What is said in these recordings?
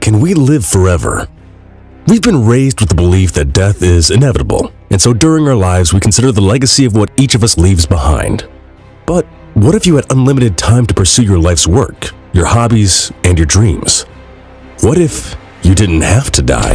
Can we live forever? We've been raised with the belief that death is inevitable, and so during our lives we consider the legacy of what each of us leaves behind. But what if you had unlimited time to pursue your life's work, your hobbies, and your dreams? What if you didn't have to die?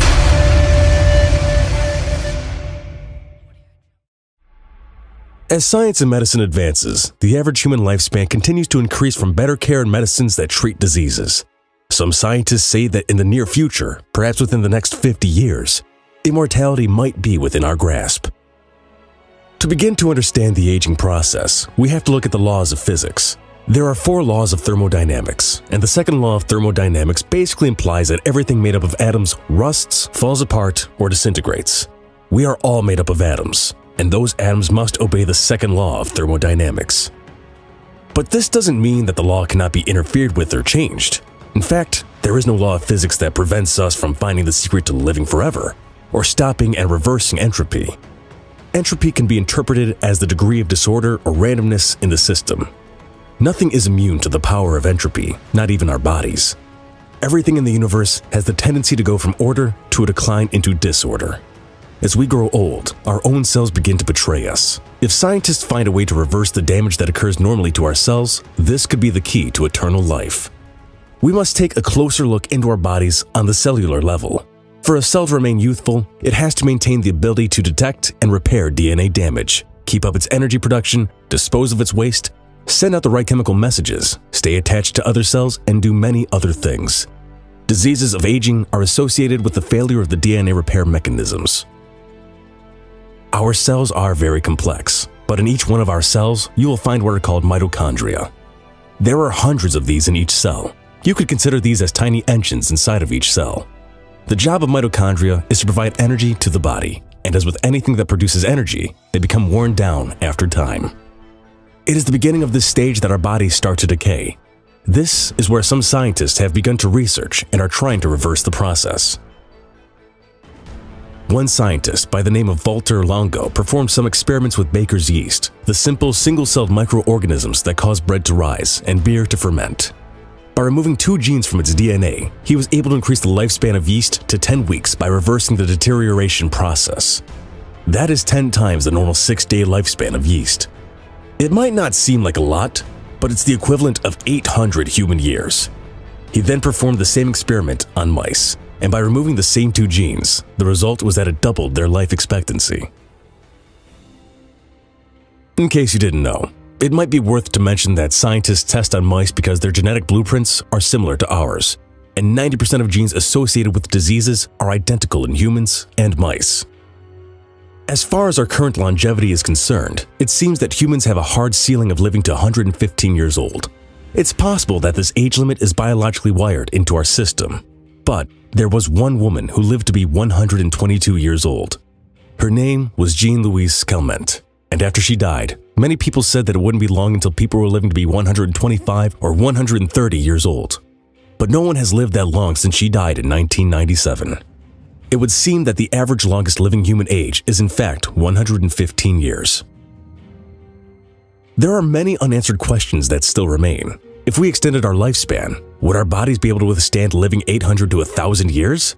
As science and medicine advances, the average human lifespan continues to increase from better care and medicines that treat diseases. Some scientists say that in the near future, perhaps within the next 50 years, immortality might be within our grasp. To begin to understand the aging process, we have to look at the laws of physics. There are 4 laws of thermodynamics, and the second law of thermodynamics basically implies that everything made up of atoms rusts, falls apart, or disintegrates. We are all made up of atoms, and those atoms must obey the second law of thermodynamics. But this doesn't mean that the law cannot be interfered with or changed. In fact, there is no law of physics that prevents us from finding the secret to living forever, or stopping and reversing entropy. Entropy can be interpreted as the degree of disorder or randomness in the system. Nothing is immune to the power of entropy, not even our bodies. Everything in the universe has the tendency to go from order to a decline into disorder. As we grow old, our own cells begin to betray us. If scientists find a way to reverse the damage that occurs normally to our cells, this could be the key to eternal life. We must take a closer look into our bodies on the cellular level. For a cell to remain youthful, it has to maintain the ability to detect and repair DNA damage, keep up its energy production, dispose of its waste, send out the right chemical messages, stay attached to other cells, and do many other things. Diseases of aging are associated with the failure of the DNA repair mechanisms. Our cells are very complex, but in each one of our cells, you will find what are called mitochondria. There are hundreds of these in each cell. You could consider these as tiny engines inside of each cell. The job of mitochondria is to provide energy to the body, and as with anything that produces energy, they become worn down after time. It is the beginning of this stage that our bodies start to decay. This is where some scientists have begun to research and are trying to reverse the process. One scientist by the name of Walter Longo performed some experiments with baker's yeast, the simple single-celled microorganisms that cause bread to rise and beer to ferment. By removing 2 genes from its DNA, he was able to increase the lifespan of yeast to 10 weeks by reversing the deterioration process. That is 10 times the normal 6-day lifespan of yeast. It might not seem like a lot, but it's the equivalent of 800 human years. He then performed the same experiment on mice, and by removing the same 2 genes, the result was that it doubled their life expectancy. In case you didn't know, it might be worth to mention that scientists test on mice because their genetic blueprints are similar to ours, and 90% of genes associated with diseases are identical in humans and mice. As far as our current longevity is concerned, it seems that humans have a hard ceiling of living to 115 years old. It's possible that this age limit is biologically wired into our system. But there was one woman who lived to be 122 years old. Her name was Jean Louise Calment, and after she died, many people said that it wouldn't be long until people were living to be 125 or 130 years old. But no one has lived that long since she died in 1997. It would seem that the average longest living human age is in fact 115 years. There are many unanswered questions that still remain. If we extended our lifespan, would our bodies be able to withstand living 800 to 1,000 years?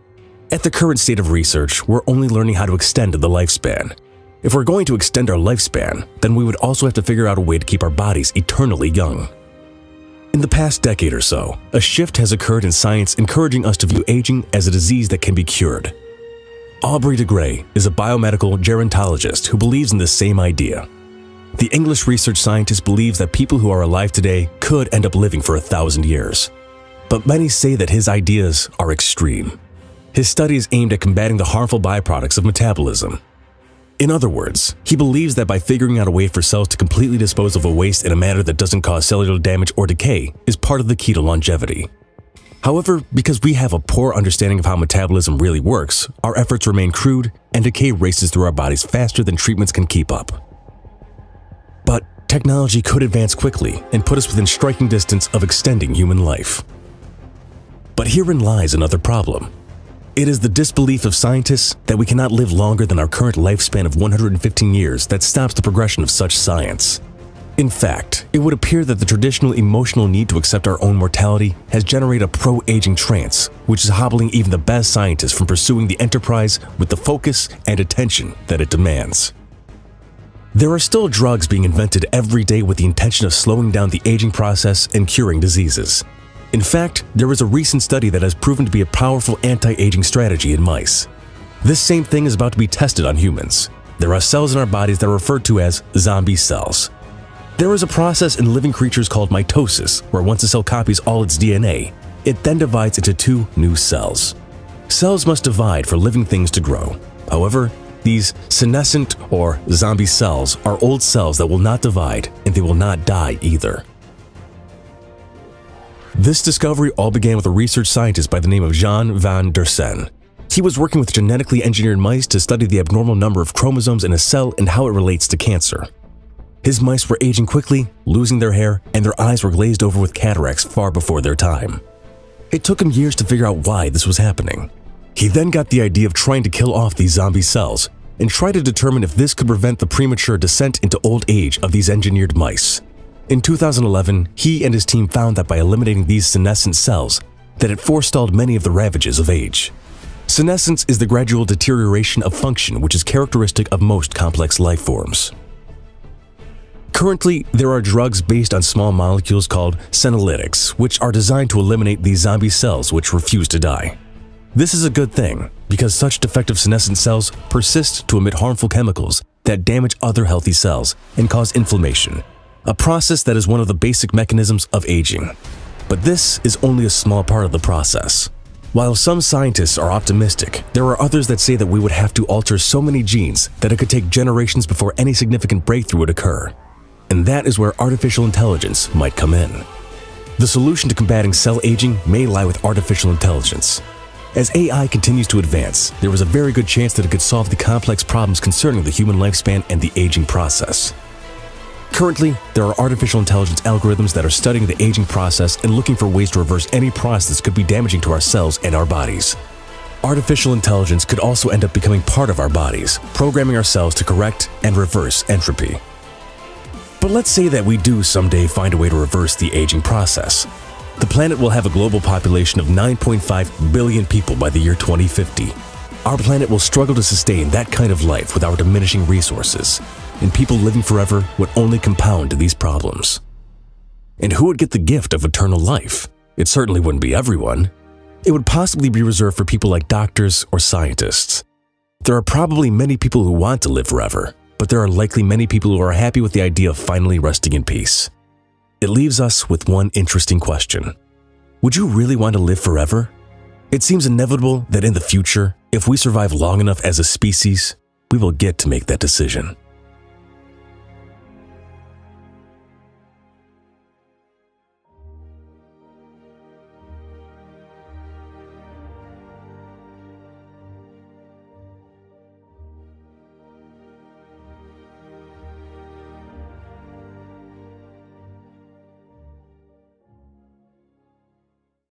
At the current state of research, we're only learning how to extend the lifespan. If we're going to extend our lifespan, then we would also have to figure out a way to keep our bodies eternally young. In the past decade or so, a shift has occurred in science encouraging us to view aging as a disease that can be cured. Aubrey de Grey is a biomedical gerontologist who believes in this same idea. The English research scientist believes that people who are alive today could end up living for 1,000 years. But many say that his ideas are extreme. His study is aimed at combating the harmful byproducts of metabolism. In other words, he believes that by figuring out a way for cells to completely dispose of a waste in a manner that doesn't cause cellular damage or decay is part of the key to longevity. However, because we have a poor understanding of how metabolism really works, our efforts remain crude and decay races through our bodies faster than treatments can keep up. But technology could advance quickly and put us within striking distance of extending human life. But herein lies another problem. It is the disbelief of scientists that we cannot live longer than our current lifespan of 115 years that stops the progression of such science. In fact, it would appear that the traditional emotional need to accept our own mortality has generated a pro-aging trance, which is hobbling even the best scientists from pursuing the enterprise with the focus and attention that it demands. There are still drugs being invented every day with the intention of slowing down the aging process and curing diseases. In fact, there was a recent study that has proven to be a powerful anti-aging strategy in mice. This same thing is about to be tested on humans. There are cells in our bodies that are referred to as zombie cells. There is a process in living creatures called mitosis, where once a cell copies all its DNA, it then divides into two new cells. Cells must divide for living things to grow. However, these senescent or zombie cells are old cells that will not divide, and they will not die either. This discovery all began with a research scientist by the name of Jan van der Seen. He was working with genetically engineered mice to study the abnormal number of chromosomes in a cell and how it relates to cancer. His mice were aging quickly, losing their hair, and their eyes were glazed over with cataracts far before their time. It took him years to figure out why this was happening. He then got the idea of trying to kill off these zombie cells and try to determine if this could prevent the premature descent into old age of these engineered mice. In 2011, he and his team found that by eliminating these senescent cells, that it forestalled many of the ravages of age. Senescence is the gradual deterioration of function which is characteristic of most complex life forms. Currently, there are drugs based on small molecules called senolytics, which are designed to eliminate these zombie cells which refuse to die. This is a good thing, because such defective senescent cells persist to emit harmful chemicals that damage other healthy cells and cause inflammation, a process that is one of the basic mechanisms of aging. But this is only a small part of the process. While some scientists are optimistic, there are others that say that we would have to alter so many genes that it could take generations before any significant breakthrough would occur. And that is where artificial intelligence might come in. The solution to combating cell aging may lie with artificial intelligence. As AI continues to advance, there is a very good chance that it could solve the complex problems concerning the human lifespan and the aging process. Currently, there are artificial intelligence algorithms that are studying the aging process and looking for ways to reverse any process that could be damaging to our cells and our bodies. Artificial intelligence could also end up becoming part of our bodies, programming our cells to correct and reverse entropy. But let's say that we do someday find a way to reverse the aging process. The planet will have a global population of 9.5 billion people by the year 2050. Our planet will struggle to sustain that kind of life with our diminishing resources, and people living forever would only compound these problems. And who would get the gift of eternal life? It certainly wouldn't be everyone. It would possibly be reserved for people like doctors or scientists. There are probably many people who want to live forever, but there are likely many people who are happy with the idea of finally resting in peace. It leaves us with one interesting question. Would you really want to live forever? It seems inevitable that in the future, if we survive long enough as a species, we will get to make that decision.